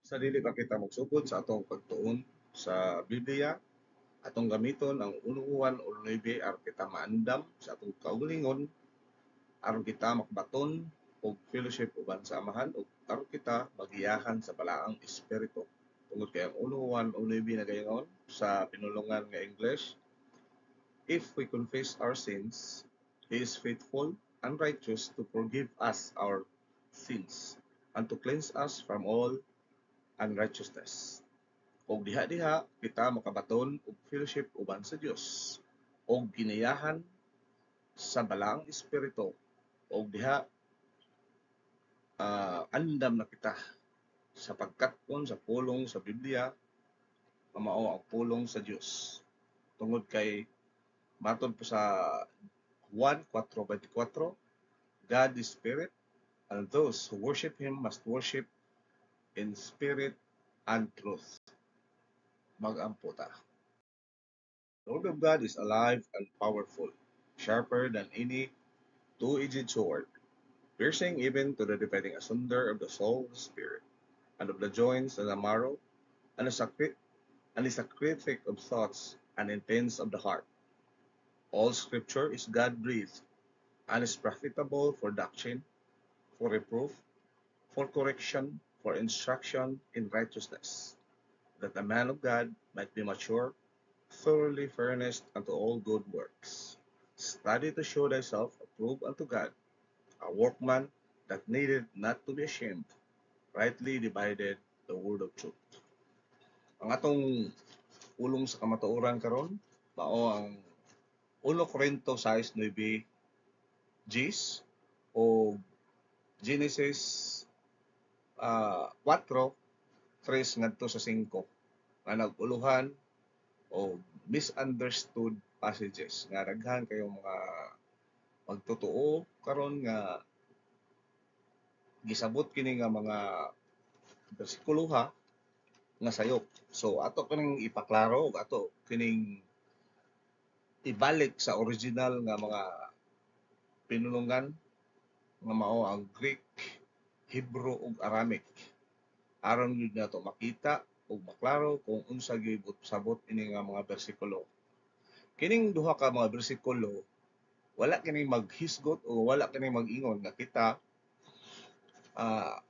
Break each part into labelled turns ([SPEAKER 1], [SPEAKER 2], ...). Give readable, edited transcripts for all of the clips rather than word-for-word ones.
[SPEAKER 1] Sa dili pa kita magsugod sa atong pagtuon sa Biblia, atong gamiton ang 1 o 9 aron kita maandam sa atong kaugalingon, aron kita makbaton og fellowship uban sa Amahan ug aron kita magiyahan sa balaang espiritu. Tungod kay ang 1 o 9 na gayon sa pinulungan nga English, if we confess our sins, He is faithful and righteous to forgive us our sins and to cleanse us from all unrighteousness. Og diha-diha kita makabaton og fellowship uban sa Dios og ginayahan sa balaang espiritu og diha andam na kita sa pagkat-on sa pulong sa Biblia nga mao ang pulong sa Dios. Tungod kay matod po sa Juan 4:24, God is spirit, and those who worship Him must worship in spirit and truth. Mag-ampo ta. The Word of God is alive and powerful, sharper than any two-edged sword, piercing even to the dividing asunder of the soul, the spirit, and of the joints and the marrow, and is a critic of thoughts and intents of the heart. All Scripture is God-breathed and is profitable for doctrine, for reproof, for correction, for instruction in righteousness, that the man of God might be mature, thoroughly furnished unto all good works. Study to show thyself approved unto God, a workman that needed not to be ashamed, rightly divided the word of truth. Ang atong pulong sa kamatuoran karon mao ang 1 Corinto 6:9 Gs o Genesis 4:3 ngadto sa 5 nga naguluhan o misunderstood passages nga daghan kayong mga magtotoo karon nga gisabot kini nga mga bersikuloha nga sayop. So ato kining ipaklaro ug ato kining ibalik sa original nga mga pinulungan nga mao ang Greek, Hebrew ug Aramaic. Aron gyud nato makita ug maklaro kung unsa gyud sabot ini nga mga bersikulo. Kining duha ka mga bersikulo wala kining maghisgot o wala kining mag-ingon nga kita ah,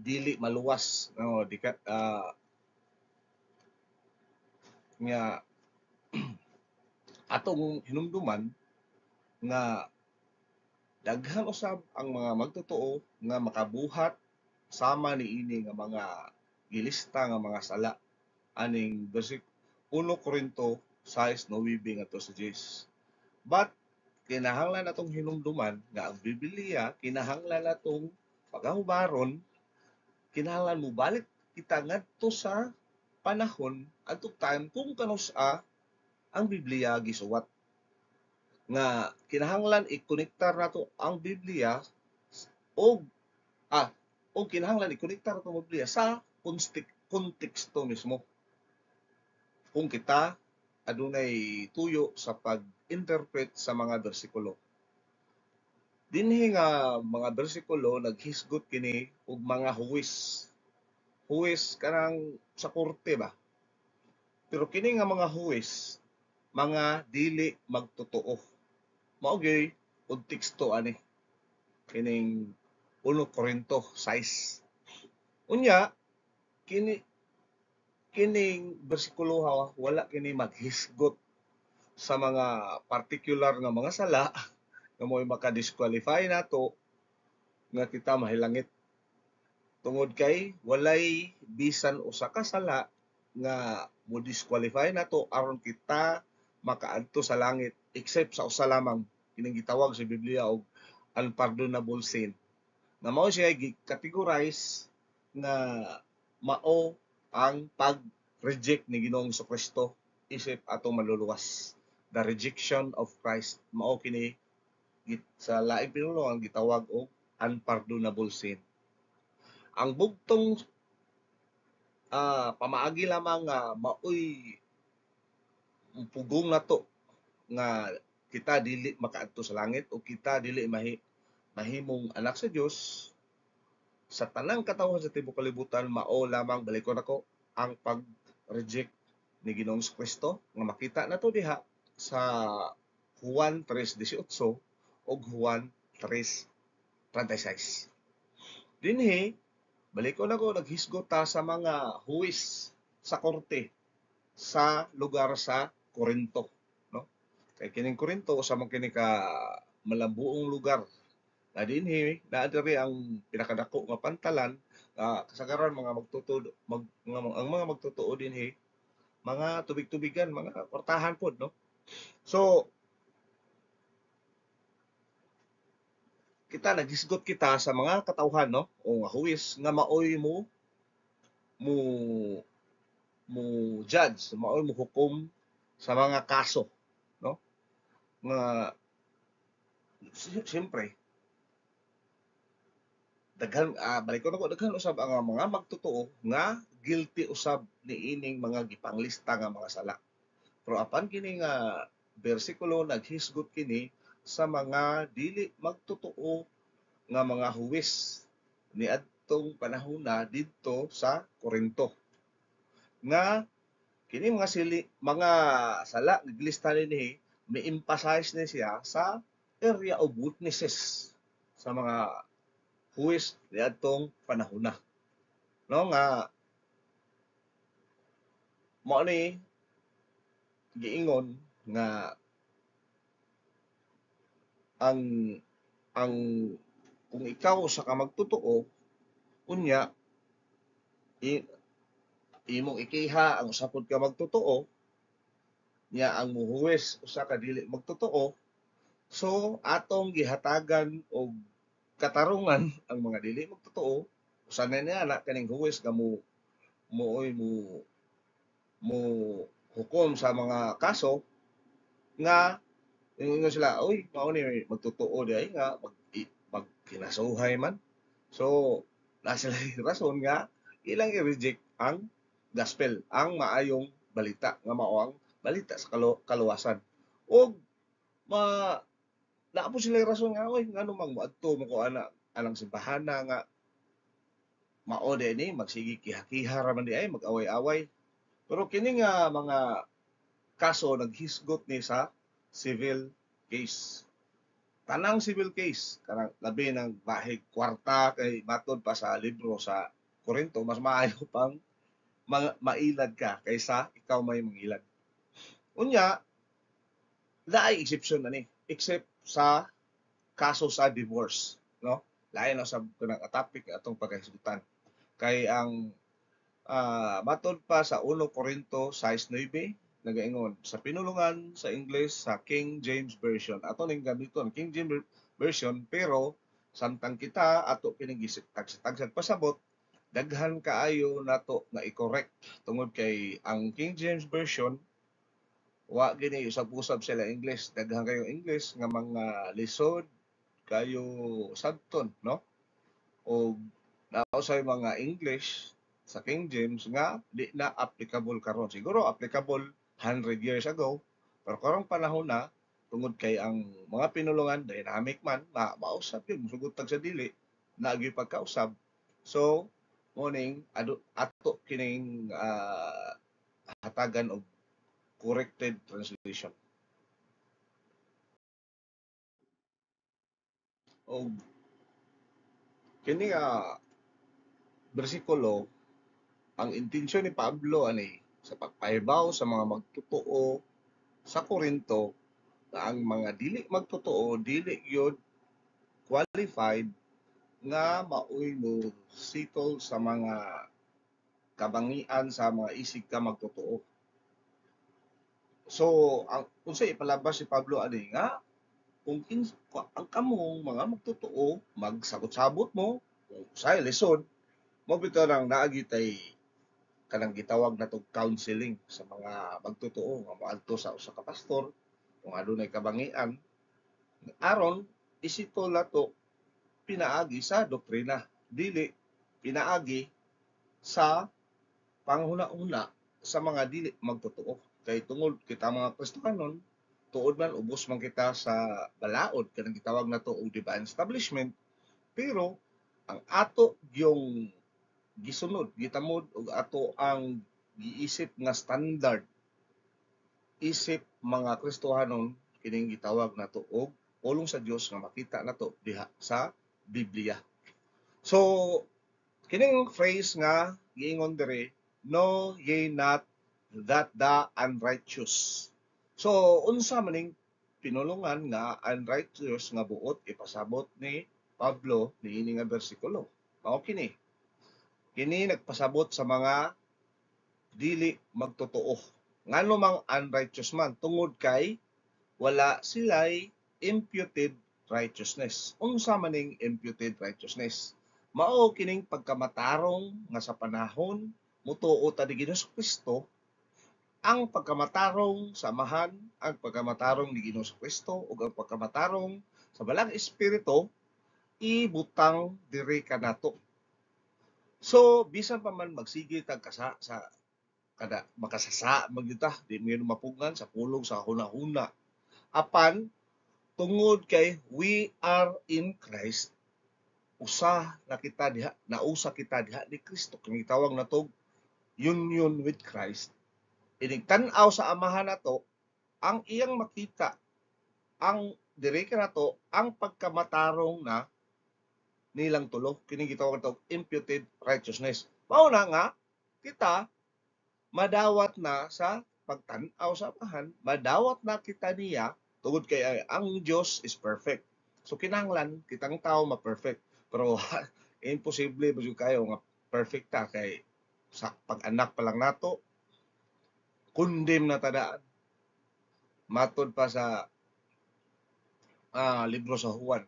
[SPEAKER 1] dili maluwas no nga atong hinumduman nga daghan usab ang mga magtotoo nga makabuhat sama niini nga mga gilista nga mga sala aning bersik 1 Corinto 6:9 ngadto sa 10. But kinahanglan natong hinumduman nga ang Biblia kinahanglan natong pagahubaron, kinahanglan mo balik kita ngadto sa panahon adtong time kung kanus-a ang Biblia gisuwat nga kinahanglan i-konektar nato ang Biblia og o kinahanglan i-konektar nato ang Biblia sa konteksto mismo. Kung kita adunay tuyo sa pag-interpret sa mga bersikulo. Dinhi nga mga bersikulo naghisgot kini og mga huwis. Huwis kanang sa korte ba? Pero kini nga mga huwis, mga dili magtotoo. Mao gyud og teksto ani kining 1 Corinto 6. Unya kining bersikulo wala kini maghisgot sa mga particular nga mga sala nga mo'y maka-disqualify nato nga kita mahilangit. Tungod kay walay bisan usa ka sala nga mo disqualify nato aron kita makaadto sa langit except sa usa lamang kining gitawag sa Biblia og unpardonable sin. Na mao siya gi-categorize nga mao ang pag-reject ni Ginoong Kristo isip atong maluluwas. The rejection of Christ mao kini sa laing pinulungan gitawag og unpardonable sin. Ang bugtong pamaagi lamang nga maoy pugong nato nga kita dili makaadto sa langit o kita dili mahimong anak sa Dios sa tanang katawhan sa tibuok kalibutan mao lamang balikon ako ang pag-reject ni Ginoong Kristo nga makita nato diha sa Juan 3:18 ug Juan 3:36. Dinhi balikon ako naghisgot ta sa mga huwis sa korte sa lugar sa Corinto, no? Kay kining Corinto usa man kini ka malambuong lugar. Na dinhi naa diri ang pinakadako nga pantalan kasagaran mga magtutuo ang mga magtutuo dinhi mga tubig-tubigan, mga kwartahan pod, no? So kita naghisgot kita sa mga katawhan, no? O nga huwis nga maoy mo mo judge, maoy mo hukom sa mga kaso, no? Nga siyempre daghan balik ko nako daghan usab ang mga magtotoo nga guilty usab niining mga gipanglista nga mga sala. Pero apan kini nga bersikulo naghisgot kini sa mga dili magtotoo nga mga huwis niadtong panahona didto sa Corinto nga kini mga sala giglista ni mi-emphasize ni siya sa area of witnesses sa mga huwis niadtong panahona, no, nga mao ni giingon nga ang ang kung ikaw sa ka magtotoo unya imong ikiha ang usapod ka magtotoo nya ang muhuwes usa ka dili magtotoo, so atong gihatagan og katarungan ang mga dili magtotoo usa na niana kaning huwes nga mooy mo hukom sa mga kaso nga ingon sila oy mao ni magtotoo di ay nga magkinasuhay man, so na sila rason nga ilang i-reject ang gospel, ang maayong balita nga mao ang balita sa kaluwasan. Og ma naa po sila rason nga oy ngano mang moadto mo ko anang simbahana nga mao ni magsigi kiha-kiha ra man di ay mag-away-away. Pero kini nga mga kaso naghisgot ni sa civil case. Tanang civil case kanang labi ng bahig kwarta kay matod pa sa libro sa Corinto mas maayo pang mailad ka kaysa ikaw may mangilad. Unya, naay exception ani except sa kaso sa divorce, no? Lain na sa kanang topic atong paghisgutan. Kay ang matod pa sa 1 Corinto 6:9 nagaingon sa pinulungan sa English sa King James Version. Ato ning gamiton King James Version pero samtang kita ato kining tag-tag pasabot daghan kaayo nato nga i-correct tungod kay ang King James Version wa gini usab-usab sila English, daghan kayo English nga mga lisod kayo sabton, no? O nausay mga English sa King James nga di na applicable karon. Siguro applicable 100 years ago, pero karong panahon na tungod kay ang mga pinulungan dynamic man, mausab yun, musugot tag sa dili, naagi pagkausab. So, morning ato kining hatagan og corrected translation. Og kini bersikulo ang intensyon ni Pablo ani sa pagpahibaw sa mga magtotoo sa Korinto na ang mga dili magtotoo dili gyud qualified nga maoy mo sitol sa mga kabangian sa mga isig ka magtotoo. So ang unsay ipalabas si Pablo ani nga kung ang kamong mga magtotoo magsabot-sabot mo say lisod mo bitaw nang naagi tay kanang gitawag natong counseling sa mga magtotoo nga moadto sa usa ka pastor kung adunay kabangian aron isito nato pinaagi sa doktrina dili pinaagi sa panghuna-una sa mga dili magtotoo kay tungod kita mga Kristiyanon tuod man ubos man kita sa balaod kanang gitawag nato og divine establishment pero ang ato yung gisunod, gitamod ug ato ang giisip nga standard isip mga Kristohanon kining gitawag nato og pulong sa Dios nga makita nato diha sa Biblia. So kining phrase nga giingon diri, know ye not that the unrighteous. So unsa maning pinulungan nga unrighteous nga buot ipasabot ni Pablo niini nga bersikulo. Mao kini. Kini nagpasabot sa mga dili magtotoo. Ngano mang unrighteous man tungod kay wala sila'y imputed righteousness. Unsa maning imputed righteousness? Mao kining pagkamatarong nga sa panahon mutuo ta ni Ginoong Kristo, ang pagkamatarong samahan, ang pagkamatarong ni Ginoong Kristo ug ang pagkamatarong sa balang espiritu ibutang diri kanato. So bisan pa man magsige tag kasa sa kada makasasa magyuta di mo mapugngan sa pulong sa hunahuna apan tungod kay we are in Christ, usa na kita diha, nausa kita diha ni Kristo. Kung itawag na to union with Christ. Ining tan-aw sa amahan nato, ang iyang makita, ang dire ka nato, ang pagkamatarong na nilang tulo. Kining gitawag na to imputed righteousness. Mao na nga, kita madawat na sa pagtan-aw sa amahan, madawat na kita niya tungod kay ang Dios is perfect. So kinahanglan kitang tao ma-perfect. Pero imposible ba kayo nga perfect ta kay sa pag-anak pa lang nato condemn na tadaan. Matod pa sa libro sa Juan.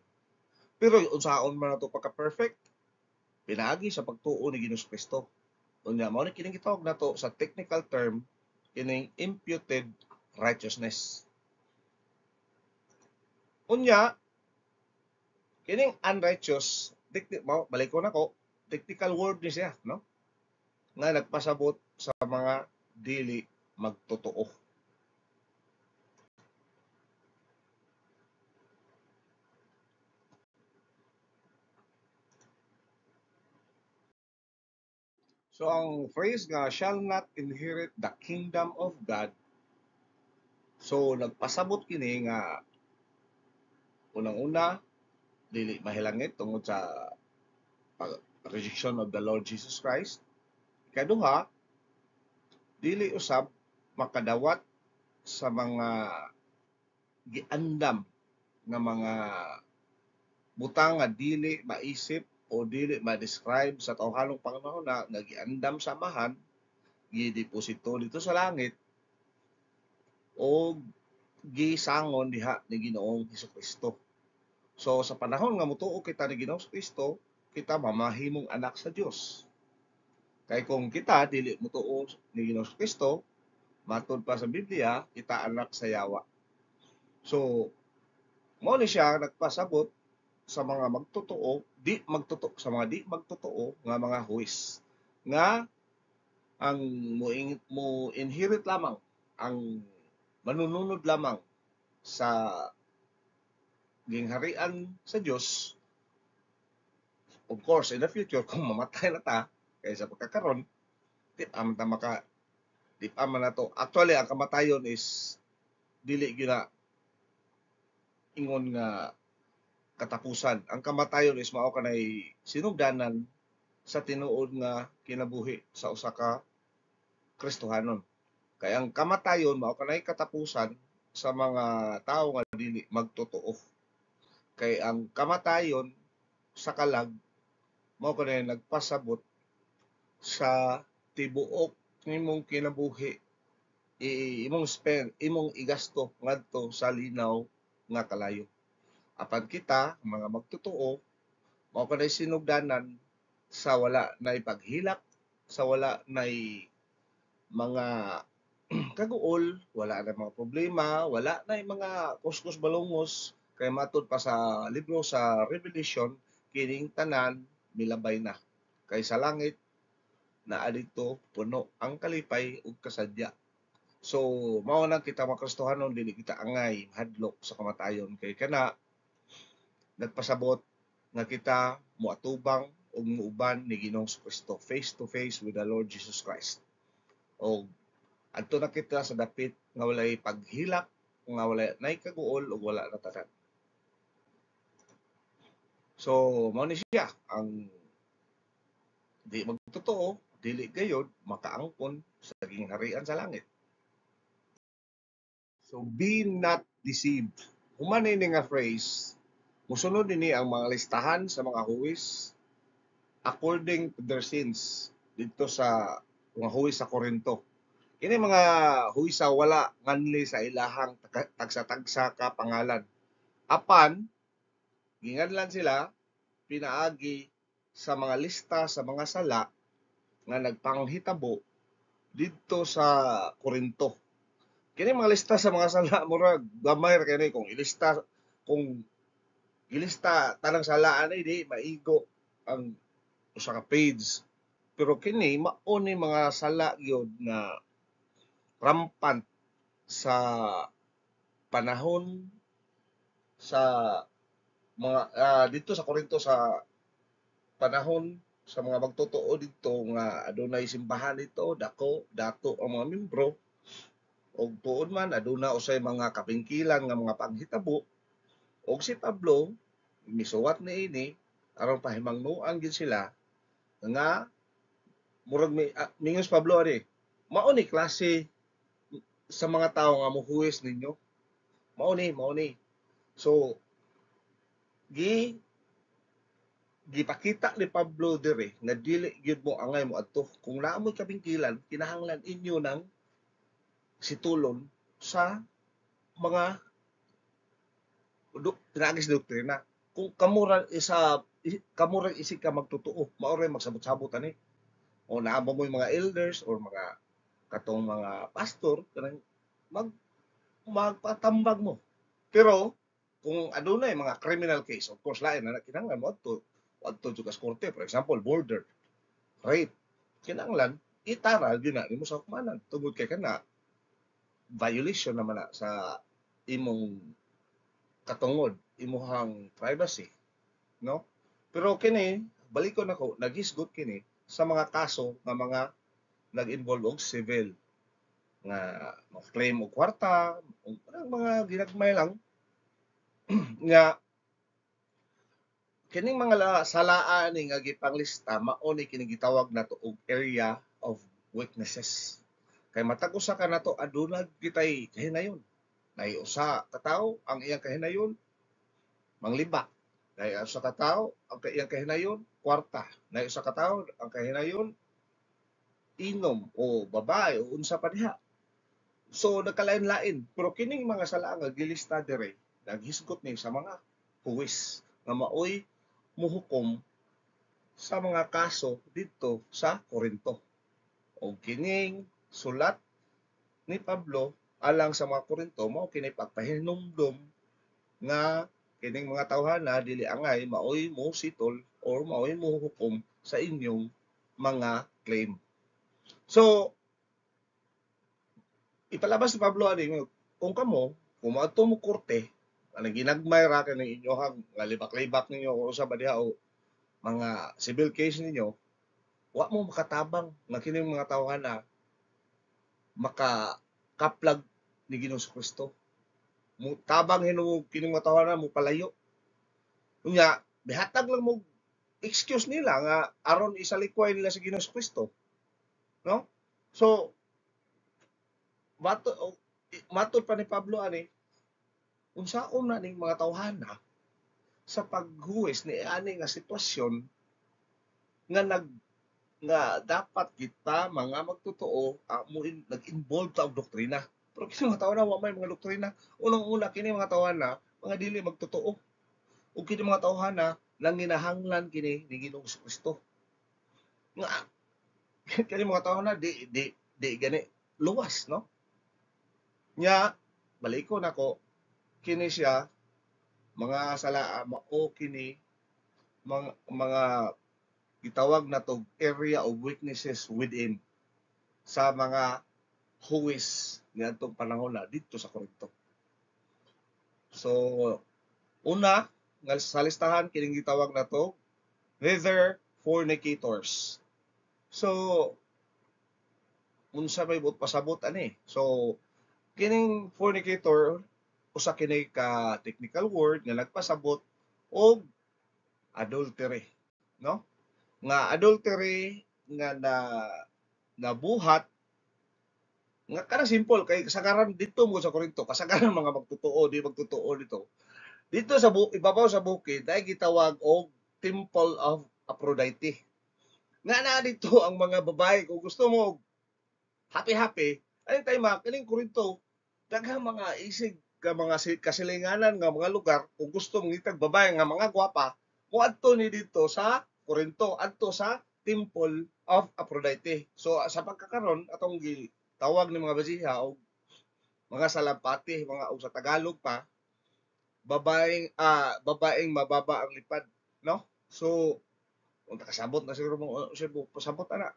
[SPEAKER 1] Pero unsaon man nato pagka-perfect? Pinaagi sa pagtuo ni Ginoong Kristo. Unya mao ni kining gitawag nato sa technical term kining imputed righteousness. Unya kining unrighteous, balik ko nako, technical word ni siya, no? Nga nagpasabot sa mga dili magtotoo. So ang phrase nga shall not inherit the kingdom of God. So nagpasabot kini nga unang-una dili mahilangit tungod sa rejection of the Lord Jesus Christ. Ikaduha, dili usab makadawat sa mga giandam nga mga butang nga dili maisip o dili ma-describe sa tawhanong panahon na nagiandam sa amahan, gideposito dito sa langit o gisangon diha ni Ginoong Hesukristo. So sa panahon nga mutuo kita ni Ginoong Hesukristo, kita mamahimong anak sa Dios. Kay kung kita dili mutuo ni Ginoong Hesukristo, matud pa sa Biblia, kita anak sa yawa. So mao ni siya nagpasabot sa mga magtotoo, sa mga di magtotoo nga mga huwis nga ang mo inherit lamang, ang manununod lamang sa gingharian sa Dios. Of course, in the future kung mamatay na ta kay sa pagkakaron, di pa man na to. Actually, ang kamatayon is dili gina ingon nga katapusan. Ang kamatayon is mao kanay sinugdanan sa tinuod nga kinabuhi sa usa ka Kristohanon. Kaya ang kamatayon mao kanay katapusan sa mga tao nga dili magtotoo. Kay ang kamatayon sa kalag mao kanay nagpasabot sa tibuok nimong kinabuhi imong igasto ngadto sa linaw nga kalayo. Apan kita, mga magtotoo, mao kanay sinugdanan sa wala nay paghilak, sa wala nay mga kaguol, wala na mga problema, wala na mga kuskus balungos, kay matud pa sa libro sa Revelation, kining tanan milabay na. Kay sa langit, na adito puno ang kalipay ug kasadya. So, mao na kita mga Kristohanon, dili kita angay hadlok sa kamatayon kay kana nagpasabot nga kita moatubang o muuban ni Ginoong Kristo face to face with the Lord Jesus Christ. O adto na kita sa dapit nga walay paghilak, nga walay nay kaguol o wala na tanan. So mao ni siya ang di magtotoo, dili gayud makaangkon sa gingharian sa langit. So be not deceived. Human ini nga phrase, musunod ini ang mga listahan sa mga huwis according to their sins dito sa mga huwis sa Korinto. Kini mga huwis sa wala nganli sa ilahang tagsa-tagsa ka pangalan. Apan ginganlan sila pinaagi sa mga lista sa mga sala nga nagpanghitabo dito sa Korinto. Kini mga lista sa mga sala mura gamay ra kini kung ilista tanang salaan ay di maigo ang usa ka page. Pero kini mao ni mga sala gyud nga rampant sa panahon sa mga dito sa Korinto sa panahon sa mga magtotoo dito nga adunay simbahan dito dato ang mga membro og tuod man aduna usay mga kapingkilan nga mga paghitabo og si Pablo misuwat niini aron pahimangnuan gid sila nga murag mingos Pablo ani mao ni klase sa mga tawo nga mohuwes ninyo mao ni so gipakita ni Pablo dire nga dili gyud mo angay mo adto kung naamoy kapingkilan kinahanglan inyo ng situlon sa mga pinagis doktrina kung kamura isig ka magtotoo mao ray magsabot-sabot ani o naamo mo mga elders or mga katong mga pastor kanang magpatambag mo pero kung adunay mga criminal case of course lain na kinahanglan mo adto jud sa korte for example murder rape kinahanglan itaral gyud na nimo sa hukumanan tungod kay kana violation naman na sa imong katungod imuhang privacy no pero kini balikon ako naghisgot kini sa mga kaso nga mga nag-involve og civil nga claim og kwarta mga ginagmay lang nga kining mga salaan ni nga gipanglista mao ni kini gitawag nato og area of weaknesses kay matag usa ka nato aduna gitay kahinayon nay usa ka tawo ang iyang kahinayon mangliba nay usa ka tawo ang iyang kahinayon kwarta nay usa ka tawo ang kahinayon inom o babae o unsa pa diha so nagkalain-lain pero kining mga sala nga gilista dire naghisgot ni sa mga huwis nga maoy muhukom sa mga kaso dito sa Korinto o kining sulat ni Pablo alang sa mga Korinto mao kini pagpahinumdom nga kining mga tawhana dili angay maoy mo sitol or maoy mo hukom sa inyong mga claim. So ipalabas ni Pablo ani kung kung maadto mo korte ang ginagmay ra kaning inyohang nga libak-libak ninyo o usa ba diha o mga civil case ninyo wa mo makatabang nga kining mga tawhana makakaplag ni Ginoong Kristo. Tabang hinuog kining mga tawhana mo palayo. Unya, bihatag lang mo excuse nila nga aron isalikway nila sa Ginoong Kristo. No? So, matod pa ni Pablo ani, unsaon na ning mga tawhana sa paghuwes ni ani nga sitwasyon nga dapat kita mga magtotoo nag-involve ta og doktrina. Pero kini mga tawhana wa may mga doktrina. Unang-una kini mga tawhana mga dili magtotoo. Ug kini mga tawhana nanginahanglan kini ni Ginoong Kristo. Nga kini mga tawhana di gani luwas no. Nya balikon nako kini siya mga sala mao kini mga gitawag na to area of weaknesses within sa mga huwis niadtong panahon na dito sa Korinto. So una nga sa listahan kining gitawag na to nether fornicators. So unsa may but pasabot ani? So kining fornicator usa kini ka technical word nga nagpasabot og adultery, no? Nga adultery nga nabuhat nga kana simple kay kasagaran dito mo sa Korinto, kasagaran mga magtotoo, di magtotoo dito. Dito sa ibabaw sa bukid ay gitawag og Temple of Aphrodite. Nga na dito ang mga babae kung gusto mo happy-happy, ay tayo mga kining Korinto, daghang mga isig ka mga kasilinganan nga mga lugar kung gusto mong itag babae nga mga gwapa, moadto ni dito sa Korinto, adto sa Temple of Aphrodite. So sa pagkakaron atong gitawag ni mga basiha og mga salampati, mga og sa Tagalog pa, babaeng mababa ang lipad, no? So kung kasabot na siguro mo pasabot ana.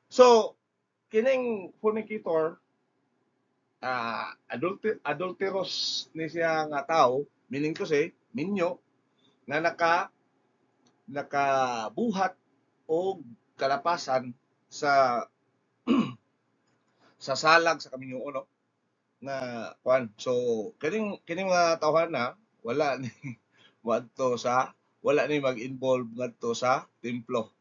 [SPEAKER 1] So kining fornicator adulterous ni siya nga tao, meaning to say, minyo, nga nakabuhat o kalapasan sa sa salag sa kaminyo no na kuan. So kining mga tawhan na wala ni moadto sa wala ni mag-involve ngadto sa templo,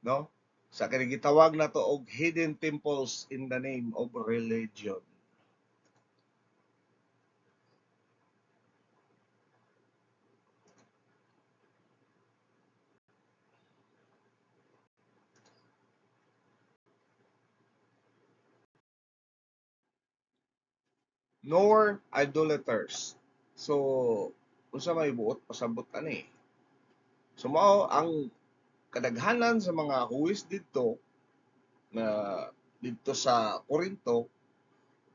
[SPEAKER 1] no? Sa kining gitawag na to og hidden temples in the name of religion. Nor idolaters. So, unsa may buot pasabot ani? So mao ang kadaghanan sa mga huwis didto na didto sa Korinto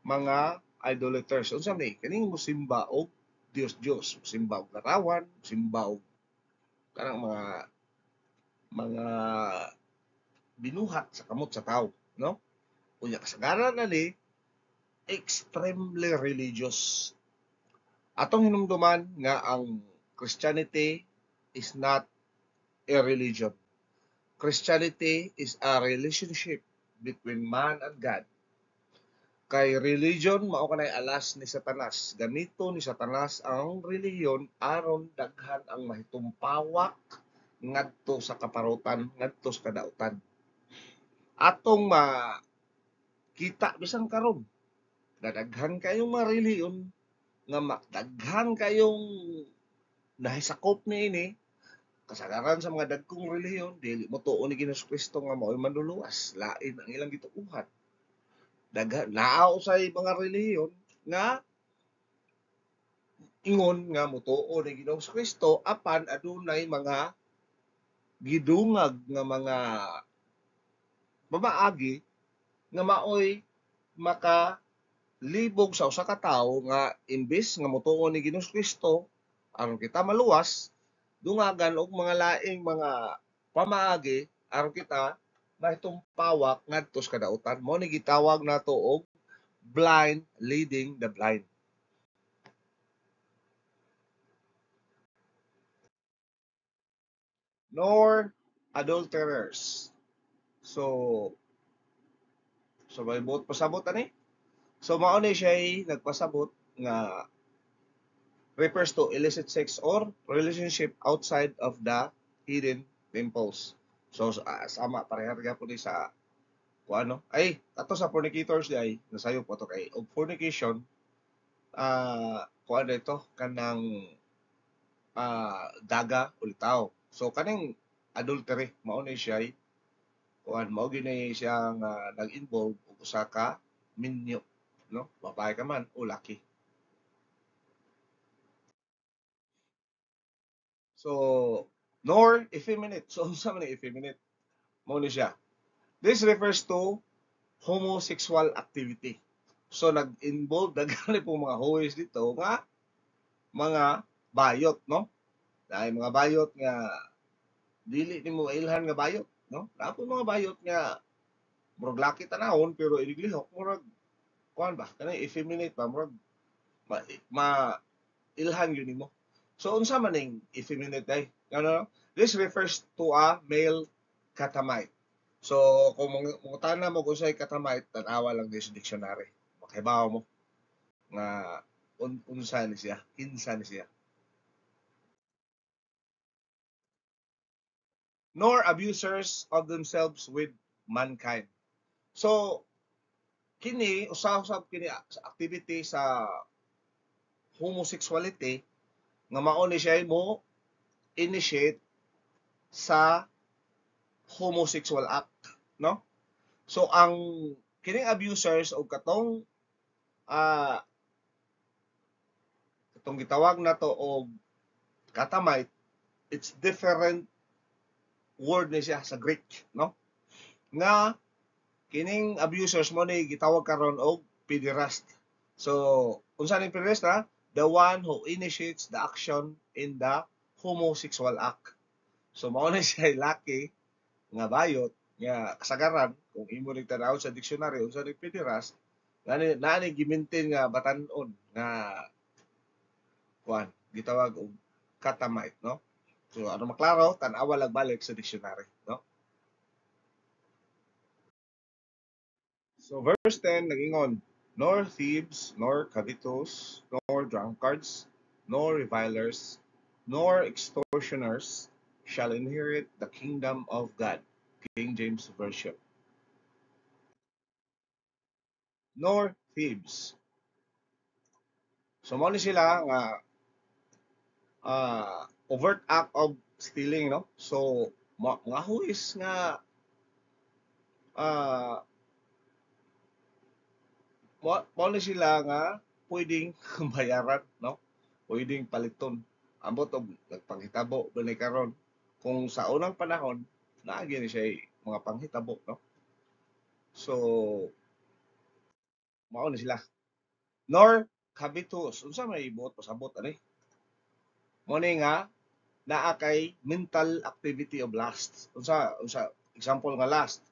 [SPEAKER 1] mga idolaters. Unsa ni? Kaning mosimba og Dios-Dios, mosimba og larawan, mosimba og kanang mga binuhat sa kamot sa tao, no? Unya kasagaran na ni extremely religious. Atong hinumduman nga ang Christianity is not a religion. Christianity is a relationship between man and God. Kay religion mao kanay alas ni Satanas. Ganito ni Satanas ang relihiyon aron daghan ang mahitumpawak ngadto sa kaparutan, ngadto sa kadautan. Atong makita bisan karon daghan kayong mga relihiyon nga daghan kayong nahisakop niini kasagaran sa mga dagkong relihiyon dili mo tuo ni Ginoong Kristo nga mao'y manluluwas, lain ang ilang gituuhan. Daghan naaw sa mga relihiyon nga ingon nga motuo ni Ginoong Kristo apan adunay mga gidungag nga mga mamaagi nga mao'y makalibog sa usa ka tawo nga imbes nga motuo ni Ginoong Kristo aron kita maluwas, dungagan og mga laing mga pamaagi aron kita mahitumpawak ngadto sa kadautan. Mao ni gitawag nato og blind leading the blind. Nor adulterers. So may buot pasabot ani. So mao ni siya nagpasabot nga refers to illicit sex or relationship outside of the hidden temples. So sama parehas gyapon ni sa kung ano ay ato sa fornicators di ay nasayo po to kay og fornication kung ano ito kanang daga ulitaw. So kaning adultery mao ni siya kuan mao gini siya nga nag-involve og usa ka minyo, no? Babae ka man o laki. So nor effeminate. So unsa man effeminate? Mao ni siya. This refers to homosexual activity. So nag-involve daghan po mga huwis dito nga mga bayot, no? Dahil mga bayot nga dili nimo ilhan nga bayot, no? Napo mga bayot nga murag laki tanahon pero iniglihok murag kuan ba kanay effeminate ba murag ma ilhan yun nimo. So unsa man ning effeminate day? Ano? This refers to a male catamite. So kung mangutana mo kung sa'y catamite, tanawa lang din sa dictionary. Makibaw mo nga unsa ni siya, kinsa ni siya. Nor abusers of themselves with mankind. So kini usab kini sa activity sa homosexuality nga mao ni siya mo initiate sa homosexual act, no? So ang kining abusers o ah katong gitawag na to og katamite, it's different word ni siya sa Greek, no? Nga kining abusers mo ni gitawag karon og pederast. So unsa ning pederast na? The one who initiates the action in the homosexual act. So mao na siya laki nga bayot nga kasagaran kung imo ning tan-aw sa dictionary unsa ning pederast, nani gimintin nga batan-on nga kuan gitawag og katamite, no? So ano maklaro, tan-awa lang balik sa dictionary, no? So verse 10 nagingon, nor thieves, nor covetous, nor drunkards, nor revilers, nor extortioners shall inherit the kingdom of God. King James Version. Nor thieves. So mo ni sila nga overt act of stealing, no? So mga huwis nga uh, mo ni sila nga pwedeng bayaran, no? Pwedeng paliton. Ambot og nagpanghitabo binay karon kung sa unang panahon naagi ni siya mga panghitabo, no? So mao ni sila. Nor habitus. Unsa may ibuot pasabot ani? Mo ni nga naa kay mental activity of lust. Unsa example nga lust.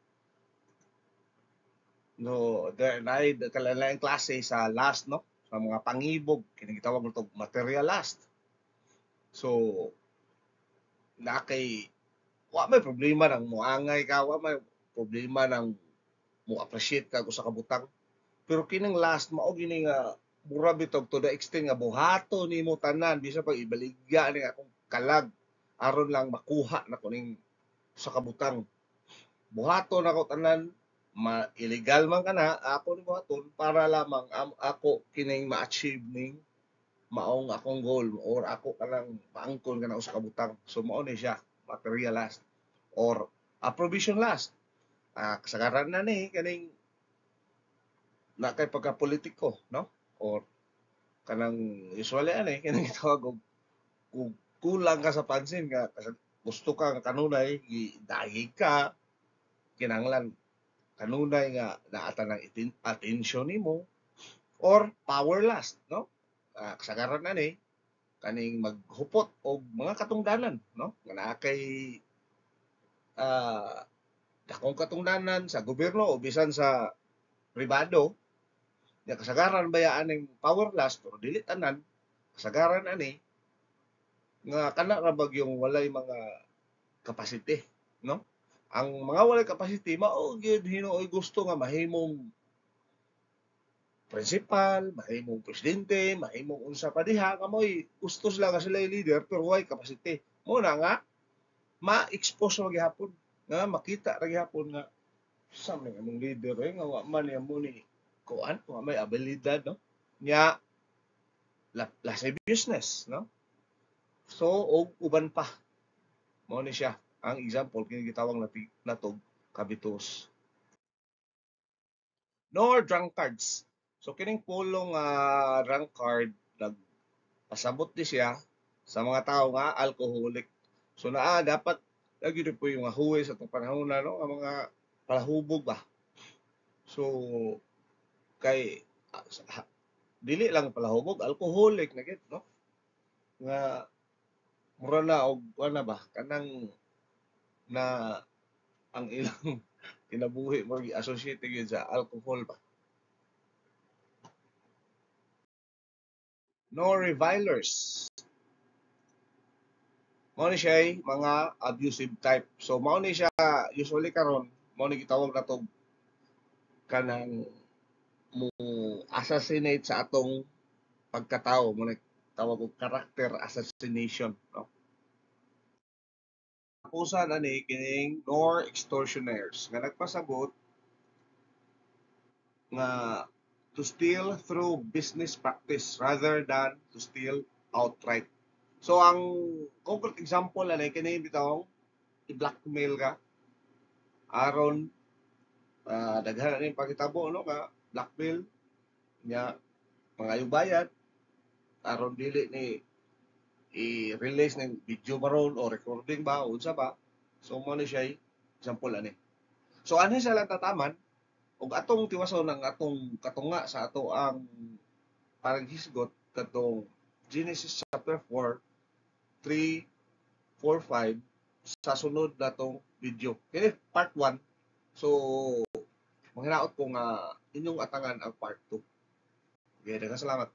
[SPEAKER 1] No, there na kalalayang klase sa lust, no? Sa mga pangibog kini gitawag nito material lust. So na kay wa may problema nang moangay ka, wa may problema nang mo appreciate ka sa kabutang. Pero kining last mao gini nga mura bitog to the extent nga buhato nimo tanan bisa pag ibaligya ni akong kalag aron lang makuha na kuning sa kabutang. Buhato na ko tanan illegal man kana ako ni buhaton para lamang ako kining ma-achieve ning maong akong goal or ako kanang paangkon kana sa kabutang. So mao ni siya material last or a provision last. Kasagaran na ni kaning na kay pagka-politiko, no? Or kanang usually ani kanang gitawag og kung kulang ka sa pansin nga gusto ka nga kanunay gidagi ka kinahanglan kanunay nga naata ng attention nimo or power lust, no? Kasagaran ani kaning maghupot og mga katungdanan, no? Nga naa kay dakong katungdanan sa gobyerno o bisan sa pribado. Ya kasagaran bayaan ning power lust pero dili tanan kasagaran ani nga kana ra bagyong walay mga capacity, no? Ang mga walay capacity mao gyud hinuoy gusto nga mahimong principal, mahimong presidente, mahimong unsa pa diha nga mo'y gustos lang nga sila leader pero way capacity. Mo na nga ma-expose ra gyapon nga makita ra gyapon nga sa may among leader nga wa man niya mo ni kuan wa may abilidad, no? Nya lasciviousness, no? So og uban pa mao ni siya ang example kini gitawag natog kabitos. Nor drunkards. So kining pulong drunkard nagpasabot di siya sa mga tao nga alcoholic. So dapat lagi po yung mga huwes sa panahon na, no? Ang mga palahubog ba. So kay dili lang palahubog, alcoholic na gid, no? Nga mura na og ana ba kanang na ang ilang kinabuhi mo associated gyud sa alcohol ba. No revilers. mao ni siya mga abusive type. So mao ni siya usually karon mao ni gitawag nato kanang mo assassinate sa atong pagkatao, mo ni tawag og character assassination, no? Usa na ni kining nor extortioners nga nagpasabot nga to steal through business practice rather than to steal outright. So ang concrete example na kini bitawng i-blackmail ka aron daghan na ning pagitabo no nga blackmail nya mga yung bayad aron dili ni i-release ng video maron o recording ba o unsa ba. So mo ni siya example ani. So ano siya lang tataman ug atong tiwason ang atong katunga sa ato ang parang hisgot katong Genesis chapter 4, 3, 4, 5 sa sunod na tong video. Kini part 1. So manghinaot ko nga inyong atangan ang part 2. Okay, daghang salamat.